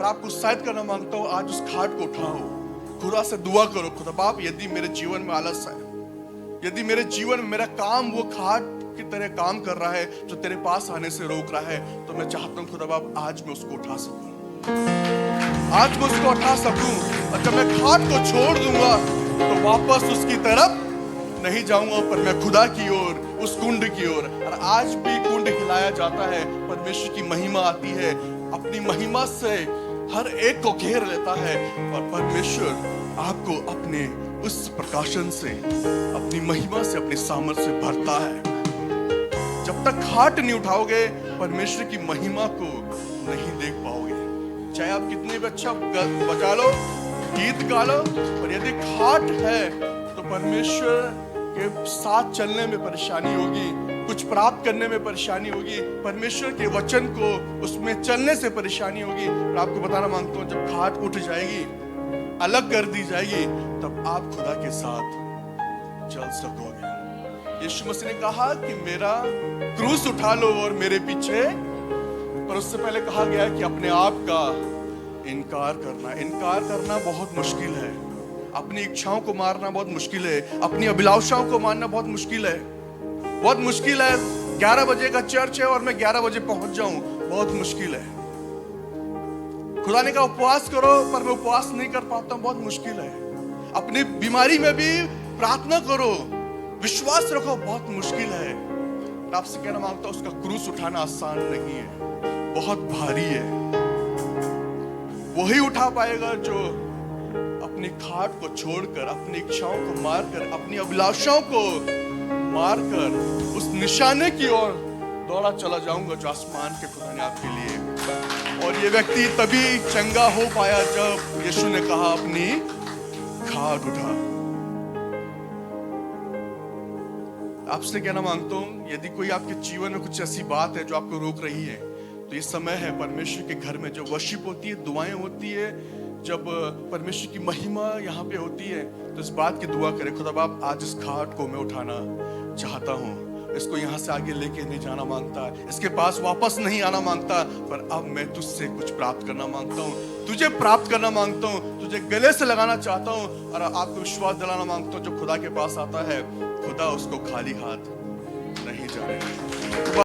पर आपको उत्साहित करना मांगता हूँ, आज उस खाट को उठाओ, खुदा से दुआ करो, खुदा बाप यदि मेरे जीवन में आलस है, यदि मेरे जीवन में मेरा काम वो खाट की तरह काम कर रहा है जो तेरे पास आने से रोक रहा है, तो मैं चाहता हूँ खुदा बाप आज मैं उसको उठा सकूं, आज मैं उसको उठा सकूं। और जब मैं खाट को छोड़ दूंगा तो वापस उसकी तरफ नहीं जाऊंगा, पर मैं खुदा की ओर, उस कुंड की ओर। और आज भी कुंड हिलाया जाता है, परमेश्वर की महिमा आती है, अपनी महिमा से हर एक को घेर लेता है और परमेश्वर आपको अपने उस प्रकाशन से, अपनी महिमा से, अपने सामर्थ्य से भरता है। जब तक खाट नहीं उठाओगे परमेश्वर की महिमा को नहीं देख पाओगे। चाहे आप कितने भी अच्छा बजा लो, गीत गा लो, पर यदि खाट है तो परमेश्वर के साथ चलने में परेशानी होगी, कुछ प्राप्त करने में परेशानी होगी, परमेश्वर के वचन को उसमें चलने से परेशानी होगी। और आपको बताना मांगता हूं, जब खाट उठ जाएगी, अलग कर दी जाएगी, तब आप खुदा के साथ चल सकोगे। यीशु मसीह ने कहा कि मेरा क्रूस उठा लो और मेरे पीछे, पर उससे पहले कहा गया कि अपने आप का इनकार करना बहुत मुश्किल है। अपनी इच्छाओं को मारना बहुत मुश्किल है, अपनी अभिलाषाओं को मारना बहुत मुश्किल है, बहुत मुश्किल है। 11 बजे का चर्च है और मैं 11 बजे पहुंच जाऊं, बहुत मुश्किल है। खुदा ने कहा उपवास करो, पर मैं उपवास नहीं कर पाता हूं, बहुत मुश्किल है। अपनी बीमारी में भी प्रार्थना करो, विश्वास रखो, बहुत मुश्किल है। आपसे कहना मांगता हूं, उसका क्रूस उठाना आसान नहीं है, बहुत भारी है। वही उठा पाएगा जो अपनी खाट को छोड़कर, अपनी इच्छाओं को मारकर, अपनी अभिलाषाओं को मारकर उस निशाने की ओर दौड़ा चला जाऊंगा जो आसमान के खुदा ने आपके लिए। और ये व्यक्ति तभी चंगा हो पाया जब यीशु ने कहा अपनी खाट उठा। आपसे कहना मांगता हूं, यदि कोई आपके जीवन में कुछ ऐसी बात है जो आपको रोक रही है, तो ये समय है परमेश्वर के घर में जो वर्शिप होती है, दुआएं होती है, जब परमेश्वर की महिमा यहाँ पे होती है, तो इस बात की दुआ करें, खुदा बाप आज इस खाट को मैं उठाना चाहता हूँ, इसको यहाँ से आगे लेके नहीं जाना मांगता, इसके पास वापस नहीं आना मांगता, पर अब मैं तुझसे कुछ प्राप्त करना मांगता हूँ, तुझे प्राप्त करना मांगता हूँ, तुझे गले से लगाना चाहता हूँ। और आपको विश्वास दिलाना मांगता हूँ, जो खुदा के पास आता है, खुदा उसको खाली हाथ नहीं जाने देता।